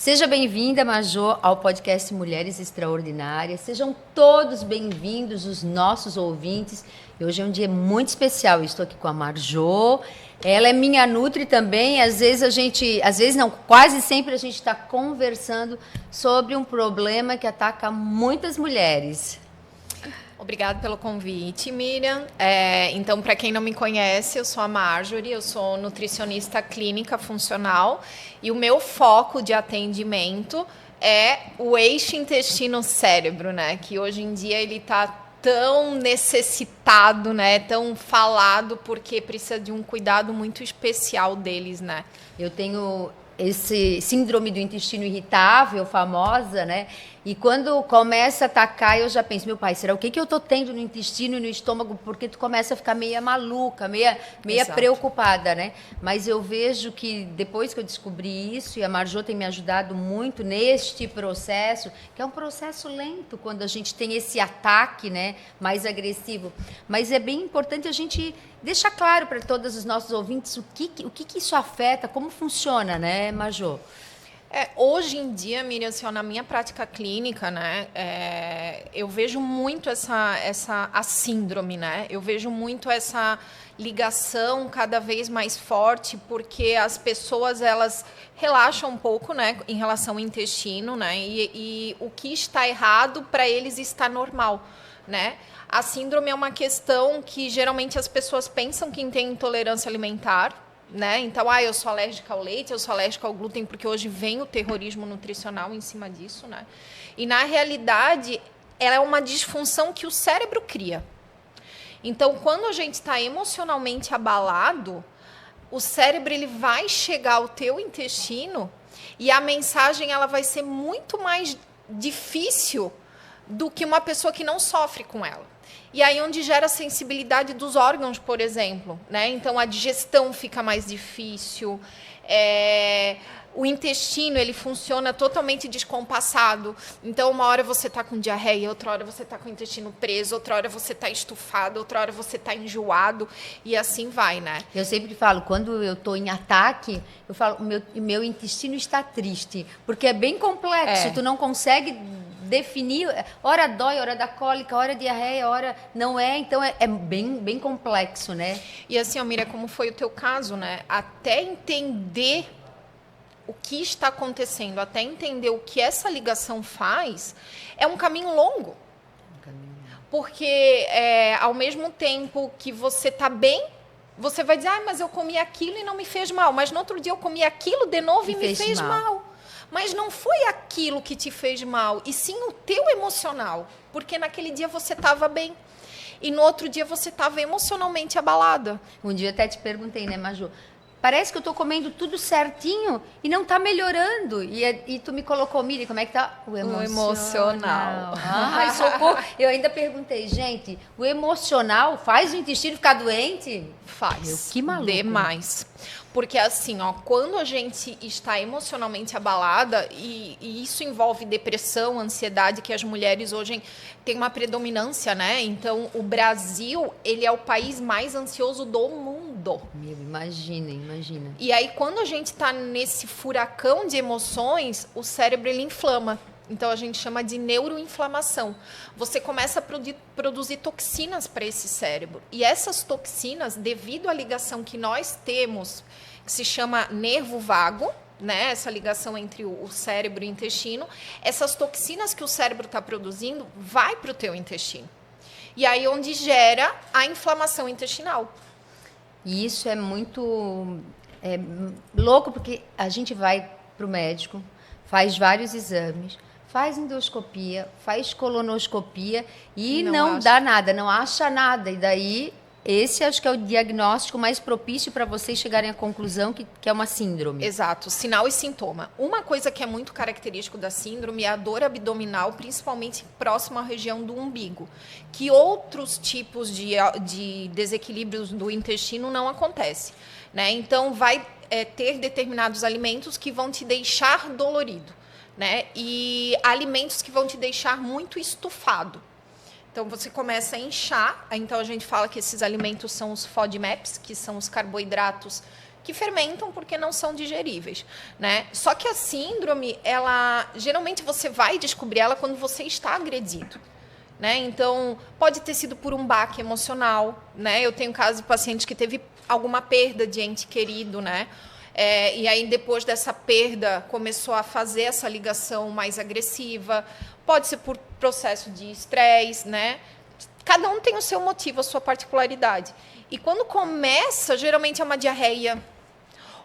Seja bem-vinda, Majô, ao podcast Mulheres Extraordinárias. Sejam todos bem-vindos, os nossos ouvintes. E hoje é um dia muito especial. Eu estou aqui com a Marjô. Ela é minha nutri também. Quase sempre a gente está conversando sobre um problema que ataca muitas mulheres. Obrigada pelo convite, Miriam. Então, para quem não me conhece, eu sou a Marjorie, eu sou nutricionista clínica funcional e o meu foco de atendimento é o eixo intestino-cérebro, né? Que hoje em dia ele está tão necessitado, né? Tão falado, porque precisa de um cuidado muito especial deles, né? Eu tenho esse síndrome do intestino irritável, famosa, né? E quando começa a atacar, eu já penso, meu pai, será o que eu tô tendo no intestino e no estômago? Porque tu começa a ficar meia maluca, meia preocupada, né? Mas eu vejo que depois que eu descobri isso, e a Marjô tem me ajudado muito neste processo, que é um processo lento quando a gente tem esse ataque, né, mais agressivo. Mas é bem importante a gente deixar claro para todos os nossos ouvintes o que isso afeta, como funciona, né, Marjô? Hoje em dia, Miriam, assim, na minha prática clínica, né, eu vejo muito a síndrome, né? Eu vejo muito essa ligação cada vez mais forte, porque as pessoas elas relaxam um pouco, né, em relação ao intestino, né? E o que está errado para eles está normal, né? A síndrome é uma questão que geralmente as pessoas pensam que tem intolerância alimentar, né? Então, eu sou alérgica ao leite, eu sou alérgica ao glúten, porque hoje vem o terrorismo nutricional em cima disso, né? E, na realidade, ela é uma disfunção que o cérebro cria. Então, quando a gente está emocionalmente abalado, o cérebro ele vai chegar ao teu intestino e a mensagem ela vai ser muito mais difícil do que uma pessoa que não sofre com ela. E aí onde gera a sensibilidade dos órgãos, por exemplo, né? Então a digestão fica mais difícil, o intestino ele funciona totalmente descompassado. Então uma hora você está com diarreia, outra hora você está com o intestino preso, outra hora você está estufado, outra hora você está enjoado e assim vai, né? Eu sempre falo, quando eu estou em ataque, eu falo, meu intestino está triste, porque é bem complexo, tu não consegue definir, hora dói, hora da cólica, hora diarreia, hora não é, então é bem complexo, né? E assim, Miriam, como foi o teu caso, né? Até entender o que está acontecendo, até entender o que essa ligação faz, é um caminho longo. Porque ao mesmo tempo que você está bem, você vai dizer, mas eu comi aquilo e não me fez mal. Mas no outro dia eu comi aquilo de novo e me fez mal. Mas não foi aquilo que te fez mal, e sim o teu emocional. Porque naquele dia você estava bem. E no outro dia você estava emocionalmente abalada. Um dia eu até te perguntei, né, Maju? Parece que eu estou comendo tudo certinho e não está melhorando. E tu me colocou, Miriam, como é que tá? O emocional. Ai, socorro. Eu ainda perguntei, gente, o emocional faz o intestino ficar doente? Faz. Que maluco. Demais. Porque assim, quando a gente está emocionalmente abalada, e isso envolve depressão, ansiedade, que as mulheres hoje têm uma predominância, né? Então, o Brasil, ele é o país mais ansioso do mundo. Imagina. E aí, quando a gente está nesse furacão de emoções, o cérebro, ele inflama. Então, a gente chama de neuroinflamação. Você começa a produzir toxinas para esse cérebro. E essas toxinas, devido à ligação que nós temos, que se chama nervo vago, né? Essa ligação entre o cérebro e o intestino, essas toxinas que o cérebro está produzindo vai para o teu intestino. E aí onde gera a inflamação intestinal. E isso é muito louco, porque a gente vai para o médico, faz vários exames, faz endoscopia, faz colonoscopia e não dá nada, não acha nada. E daí, esse acho que é o diagnóstico mais propício para vocês chegarem à conclusão que é uma síndrome. Exato, sinal e sintoma. Uma coisa que é muito característico da síndrome é a dor abdominal, principalmente próximo à região do umbigo, que outros tipos de desequilíbrios do intestino não acontece, né? Então, vai ter determinados alimentos que vão te deixar dolorido, né? E alimentos que vão te deixar muito estufado. Então, você começa a inchar. Então, a gente fala que esses alimentos são os FODMAPs, que são os carboidratos que fermentam porque não são digeríveis, né? Só que a síndrome, ela geralmente você vai descobrir ela quando você está agredido. Né? Então, pode ter sido por um baque emocional, né? Eu tenho casos de paciente que teve alguma perda de ente querido, né? E aí, depois dessa perda, começou a fazer essa ligação mais agressiva. Pode ser por processo de estresse, né? Cada um tem o seu motivo, a sua particularidade. E quando começa, geralmente é uma diarreia,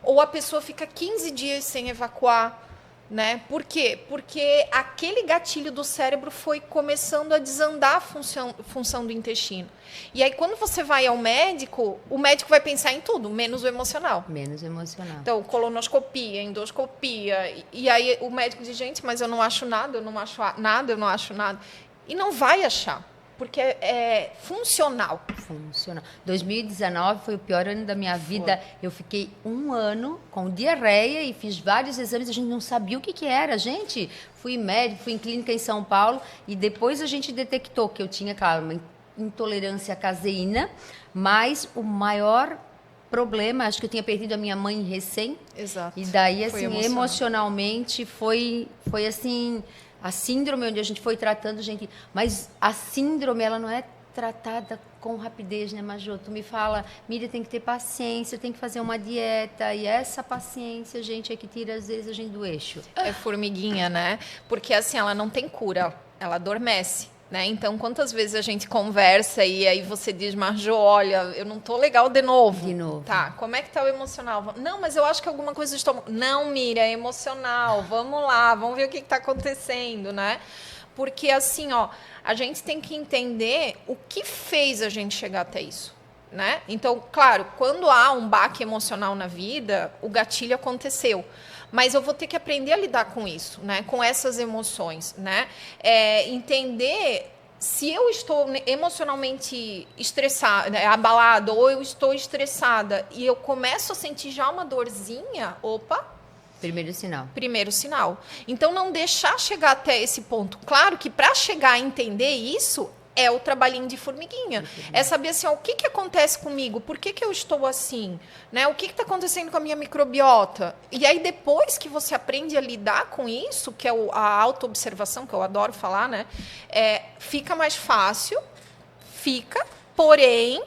ou a pessoa fica 15 dias sem evacuar. Né? Por quê? Porque aquele gatilho do cérebro foi começando a desandar a função do intestino. E aí, quando você vai ao médico, o médico vai pensar em tudo, menos o emocional. Menos emocional. Então, colonoscopia, endoscopia. E aí o médico diz, gente, mas eu não acho nada, eu não acho nada, eu não acho nada. E não vai achar. Porque é funcional. Funcional. 2019 foi o pior ano da minha vida. Eu fiquei 1 ano com diarreia e fiz vários exames. A gente não sabia o que era. Gente, fui médico, fui em clínica em São Paulo e depois a gente detectou que eu tinha, claro, uma intolerância à caseína, mas o maior problema, acho que eu tinha perdido a minha mãe recém. Exato. E daí, assim, emocionalmente foi assim... A síndrome, onde a gente foi tratando, gente... Mas a síndrome, ela não é tratada com rapidez, né, Majô? Tu me fala, Miriam, tem que ter paciência, tem que fazer uma dieta. E essa paciência, gente, é que tira, às vezes, a gente do eixo. É formiguinha, né? Porque, assim, ela não tem cura. Ela adormece. Né? Então, quantas vezes a gente conversa e aí você diz, Marjô, olha, eu não tô legal de novo. De novo. Tá, como é que tá o emocional? Não, mas eu acho que alguma coisa estou... Não, Miriam, é emocional. Vamos lá, vamos ver o que tá acontecendo, né? Porque, assim, ó, a gente tem que entender o que fez a gente chegar até isso. Né? Então, claro, quando há um baque emocional na vida, o gatilho aconteceu. Mas eu vou ter que aprender a lidar com isso, né? Com essas emoções, né? Entender se eu estou emocionalmente estressada, abalada, ou eu estou estressada e eu começo a sentir já uma dorzinha, opa! Primeiro sinal. Primeiro sinal. Então, não deixar chegar até esse ponto. Claro que para chegar a entender isso, é o trabalhinho de formiguinha. É saber assim, ó, o que acontece comigo? Por que eu estou assim? Né? O que está acontecendo com a minha microbiota? E aí, depois que você aprende a lidar com isso, que é a autoobservação, que eu adoro falar, né? Fica mais fácil, porém,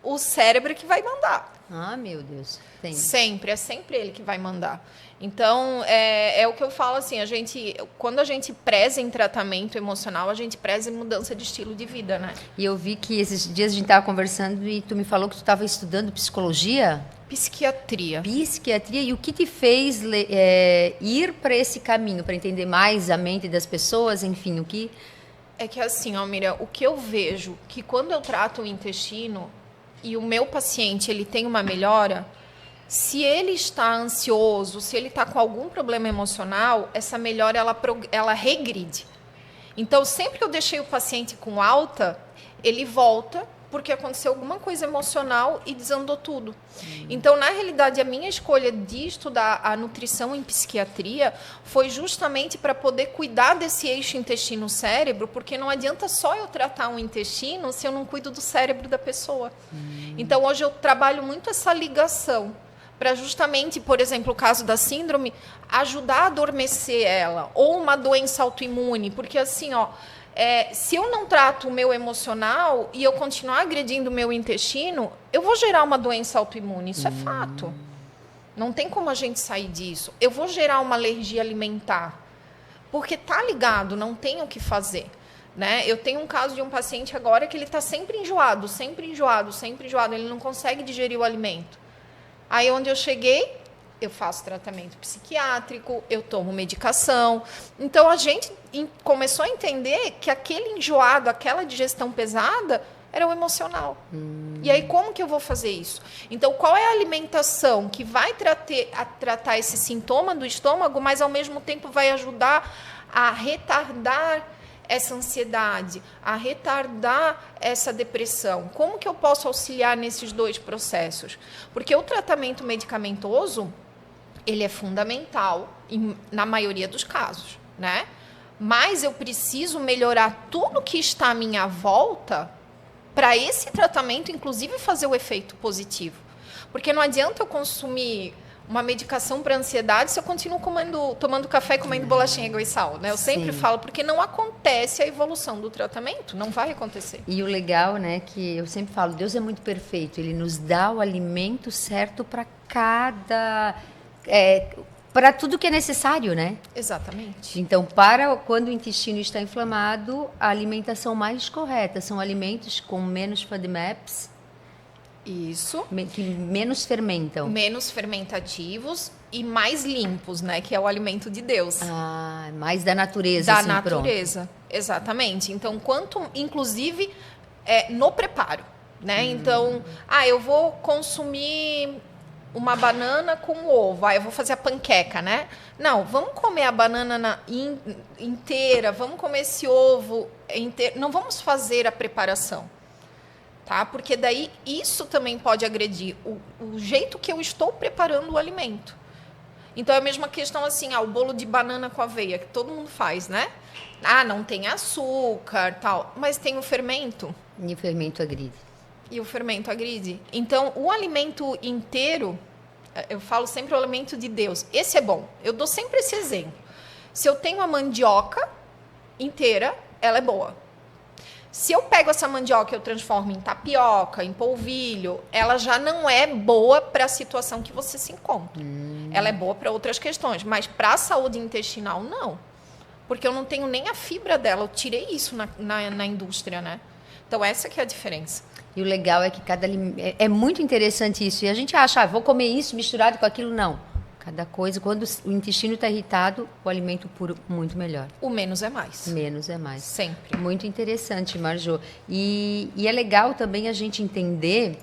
o cérebro que vai mandar. Ah, meu Deus. Sempre, é sempre ele que vai mandar. Então, é o que eu falo assim, quando a gente preza em tratamento emocional, a gente preza em mudança de estilo de vida, né? E eu vi que esses dias a gente estava conversando e tu me falou que tu estava estudando psicologia? Psiquiatria. Psiquiatria. E o que te fez ir para esse caminho, para entender mais a mente das pessoas, enfim, o que... É que assim, ó, Miriam, o que eu vejo, que quando eu trato o intestino e o meu paciente, ele tem uma melhora... Se ele está ansioso, se ele está com algum problema emocional, essa melhora, ela regride. Então, sempre que eu deixei o paciente com alta, ele volta porque aconteceu alguma coisa emocional e desandou tudo. Então, na realidade, a minha escolha de estudar a nutrição em psiquiatria foi justamente para poder cuidar desse eixo intestino-cérebro, porque não adianta só eu tratar um intestino se eu não cuido do cérebro da pessoa. Então, hoje eu trabalho muito essa ligação, para justamente, por exemplo, o caso da síndrome, ajudar a adormecer ela, ou uma doença autoimune, porque assim, ó, se eu não trato o meu emocional e eu continuar agredindo o meu intestino, eu vou gerar uma doença autoimune, isso é fato. Não tem como a gente sair disso. Eu vou gerar uma alergia alimentar, porque tá ligado, não tem o que fazer. Né? Eu tenho um caso de um paciente agora que ele está sempre enjoado, ele não consegue digerir o alimento. Aí, onde eu cheguei, eu faço tratamento psiquiátrico, eu tomo medicação. Então, a gente começou a entender que aquele enjoado, aquela digestão pesada, era o emocional. E aí, como que eu vou fazer isso? Então, qual é a alimentação que vai tratar esse sintoma do estômago, mas, ao mesmo tempo, vai ajudar a retardar essa ansiedade, a retardar essa depressão? Como que eu posso auxiliar nesses dois processos? Porque o tratamento medicamentoso, ele é fundamental na maioria dos casos, né? Mas eu preciso melhorar tudo que está à minha volta para esse tratamento, inclusive, fazer o efeito positivo. Porque não adianta eu consumir uma medicação para ansiedade se eu continuo tomando café e comendo bolachinha, água e sal, né? Eu sempre falo, porque não acontece a evolução do tratamento, não vai acontecer. E o legal, né, que eu sempre falo, Deus é muito perfeito, Ele nos dá o alimento certo para cada... para tudo que é necessário, né? Exatamente. Então, para quando o intestino está inflamado, a alimentação mais correta são alimentos com menos FODMAPs, isso, que menos fermentam. Menos fermentativos e mais limpos, né? Que é o alimento de Deus. Ah, mais da natureza. Da assim, natureza, pronto. Exatamente. Então, inclusive, no preparo, né? Então, eu vou consumir uma banana com ovo. Eu vou fazer a panqueca, né? Não, vamos comer a banana inteira, vamos comer esse ovo inteiro. Não vamos fazer a preparação. Tá? Porque daí isso também pode agredir o jeito que eu estou preparando o alimento. Então é a mesma questão assim, o bolo de banana com aveia, que todo mundo faz, né? Não tem açúcar, tal, mas tem o fermento. E o fermento agride. Então, o alimento inteiro, eu falo sempre o alimento de Deus. Esse é bom. Eu dou sempre esse exemplo. Se eu tenho a mandioca inteira, ela é boa. Se eu pego essa mandioca e eu transformo em tapioca, em polvilho, ela já não é boa para a situação que você se encontra. Ela é boa para outras questões, mas para a saúde intestinal, não. Porque eu não tenho nem a fibra dela, eu tirei isso na indústria, né? Então, essa que é a diferença. E o legal é que é muito interessante isso. E a gente acha, vou comer isso misturado com aquilo. Não. Cada coisa, quando o intestino está irritado, o alimento puro, muito melhor. O menos é mais. Menos é mais. Sempre. Muito interessante, Marjô. E é legal também a gente entender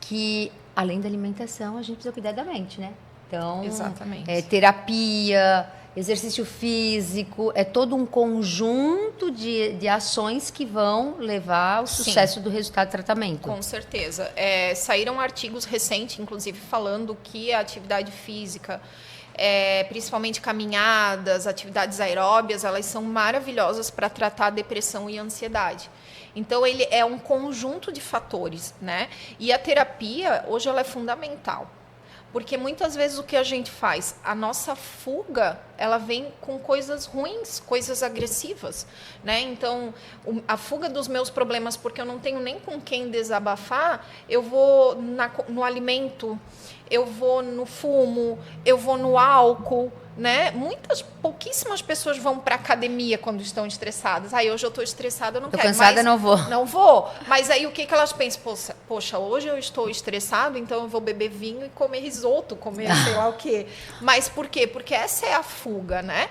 que, além da alimentação, a gente precisa cuidar da mente, né? Então, exatamente. Terapia, exercício físico, é todo um conjunto de ações que vão levar ao sucesso do resultado do tratamento. Com certeza. Saíram artigos recentes, inclusive, falando que a atividade física, principalmente caminhadas, atividades aeróbias, elas são maravilhosas para tratar a depressão e a ansiedade. Então, ele é um conjunto de fatores, né? E a terapia, hoje, ela é fundamental. Porque muitas vezes o que a gente faz, a nossa fuga, ela vem com coisas ruins, coisas agressivas, né? Então, a fuga dos meus problemas, porque eu não tenho nem com quem desabafar, eu vou no alimento, eu vou no fumo, eu vou no álcool, né? Pouquíssimas pessoas vão para academia quando estão estressadas. Hoje eu estou estressada, eu não quero. Estou cansada, não vou. Não vou. Mas aí o que elas pensam? Poxa, hoje eu estou estressado, então eu vou beber vinho e comer risoto, comer sei lá o quê. Mas por quê? Porque essa é a fuga, né?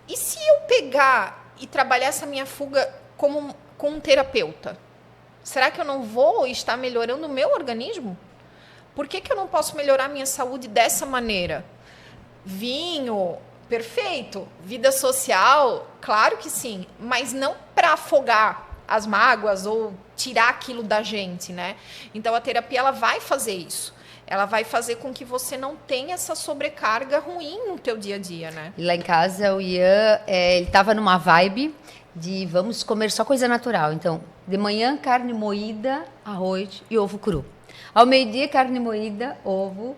E se eu pegar e trabalhar essa minha fuga com um terapeuta? Será que eu não vou estar melhorando o meu organismo? Por que eu não posso melhorar a minha saúde dessa maneira? Vinho, perfeito. Vida social, claro que sim. Mas não para afogar as mágoas ou tirar aquilo da gente, né? Então, a terapia, ela vai fazer isso. Ela vai fazer com que você não tenha essa sobrecarga ruim no teu dia a dia, né? Lá em casa, o Ian, ele estava numa vibe de vamos comer só coisa natural. Então, de manhã, carne moída, arroz e ovo cru. Ao meio-dia, carne moída, ovo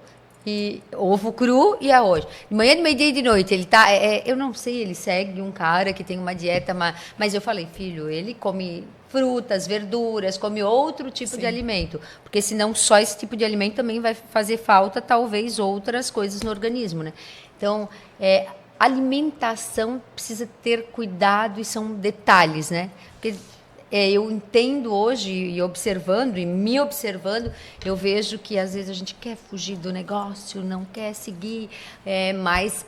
cru e arroz. De manhã, de meio-dia e de noite. Ele tá, eu não sei, ele segue um cara que tem uma dieta, mas eu falei, filho, ele come frutas, verduras, come outro tipo de alimento. Porque senão só esse tipo de alimento também vai fazer falta, talvez, outras coisas no organismo, né? Então, alimentação precisa ter cuidado e são detalhes, né? Porque eu entendo hoje, e observando, e me observando, eu vejo que às vezes a gente quer fugir do negócio, não quer seguir, mas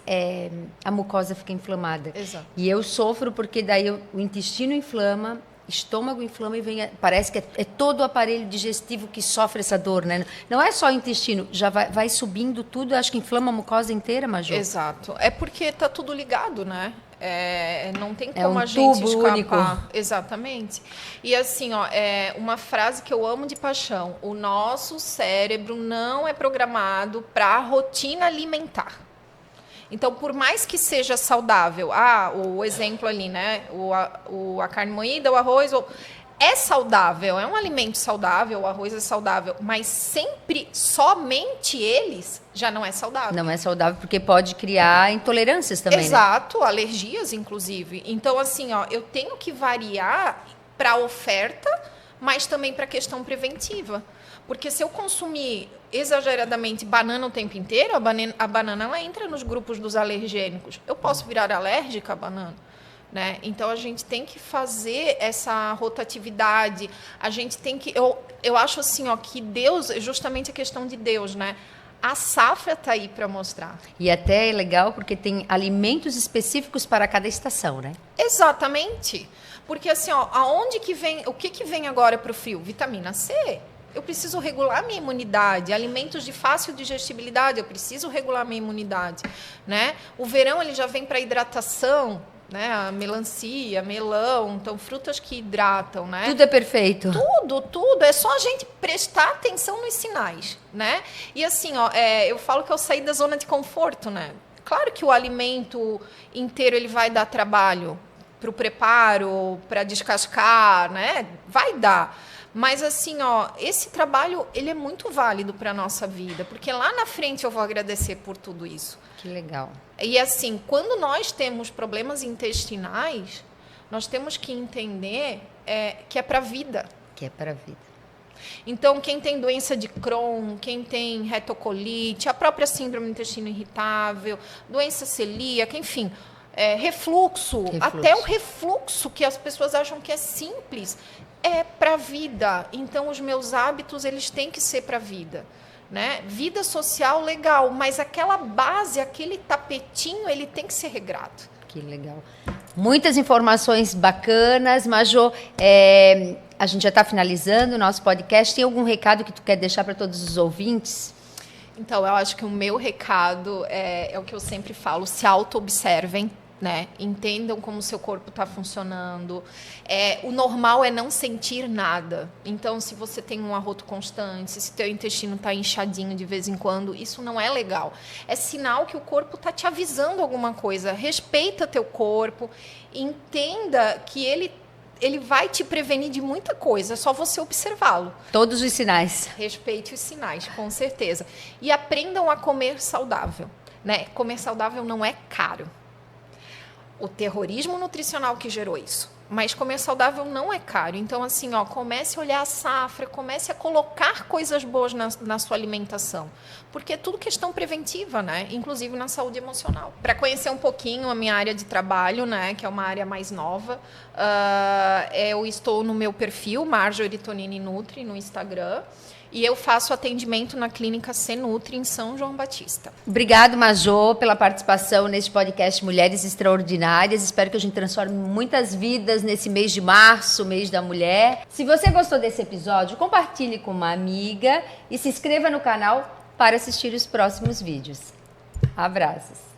a mucosa fica inflamada. Exato. E eu sofro porque daí o intestino inflama, estômago inflama e parece que é todo o aparelho digestivo que sofre essa dor, né? Não é só o intestino, já vai subindo tudo, acho que inflama a mucosa inteira, Majô. Exato. É porque tá tudo ligado, né? Não tem como a gente tubo escapar. Único. Exatamente. E assim, uma frase que eu amo de paixão: o nosso cérebro não é programado para rotina alimentar. Então, por mais que seja saudável, o exemplo ali, né? A carne moída, o arroz, é saudável, é um alimento saudável, o arroz é saudável, mas sempre, somente eles, já não é saudável. Não é saudável porque pode criar intolerâncias também, Exato, né? Alergias, inclusive. Então, assim, ó, eu tenho que variar para a oferta, mas também para a questão preventiva. Porque se eu consumir exageradamente banana o tempo inteiro, a banana ela entra nos grupos dos alergênicos. Eu posso virar alérgica à banana. Né? Então, a gente tem que fazer essa rotatividade. A gente tem que... Eu acho assim, ó, que Deus, justamente a questão de Deus, né? A safra está aí para mostrar. E até é legal porque tem alimentos específicos para cada estação, né? Exatamente. Porque assim, ó, aonde que vem, o que vem agora para o frio? Vitamina C. Eu preciso regular minha imunidade. Alimentos de fácil digestibilidade, eu preciso regular minha imunidade, né? O verão ele já vem para hidratação, né? A melancia, melão, então frutas que hidratam, né? Tudo é perfeito. Tudo. É só a gente prestar atenção nos sinais, né? E assim, ó, eu falo que eu saí da zona de conforto, né? Claro que o alimento inteiro ele vai dar trabalho para o preparo, para descascar, né? Vai dar. Mas assim, ó, esse trabalho ele é muito válido para a nossa vida, porque lá na frente eu vou agradecer por tudo isso. Que legal. E assim, quando nós temos problemas intestinais, nós temos que entender que é para a vida. Que é para a vida. Então, quem tem doença de Crohn, quem tem retocolite, a própria síndrome do intestino irritável, doença celíaca, enfim, refluxo, até o refluxo, que as pessoas acham que é simples, é para a vida. Então, os meus hábitos, eles têm que ser para a vida. Né? Vida social, legal, mas aquela base, aquele tapetinho, ele tem que ser regrado. Que legal. Muitas informações bacanas, Majô. A gente já está finalizando o nosso podcast. Tem algum recado que tu quer deixar para todos os ouvintes? Então, eu acho que o meu recado é o que eu sempre falo: se auto-observem. Né? Entendam como o seu corpo está funcionando. O normal é não sentir nada. Então, se você tem um arroto constante, se teu intestino está inchadinho de vez em quando, isso não é legal. É sinal que o corpo está te avisando alguma coisa. Respeita teu corpo, entenda que ele vai te prevenir de muita coisa, é só você observá-lo. Todos os sinais. Respeite os sinais, com certeza. E aprendam a comer saudável. Né? Comer saudável não é caro. O terrorismo nutricional que gerou isso. Mas comer saudável não é caro. Então, assim, ó, comece a olhar a safra, comece a colocar coisas boas na sua alimentação. Porque é tudo questão preventiva, né? Inclusive na saúde emocional. Para conhecer um pouquinho a minha área de trabalho, né? Que é uma área mais nova, eu estou no meu perfil, Marjorie Tonini Nutri, no Instagram. E eu faço atendimento na clínica Senutri, em São João Batista. Obrigado, Majô, pela participação neste podcast Mulheres Extraordinárias. Espero que a gente transforme muitas vidas nesse mês de março, mês da mulher. Se você gostou desse episódio, compartilhe com uma amiga e se inscreva no canal para assistir os próximos vídeos. Abraços.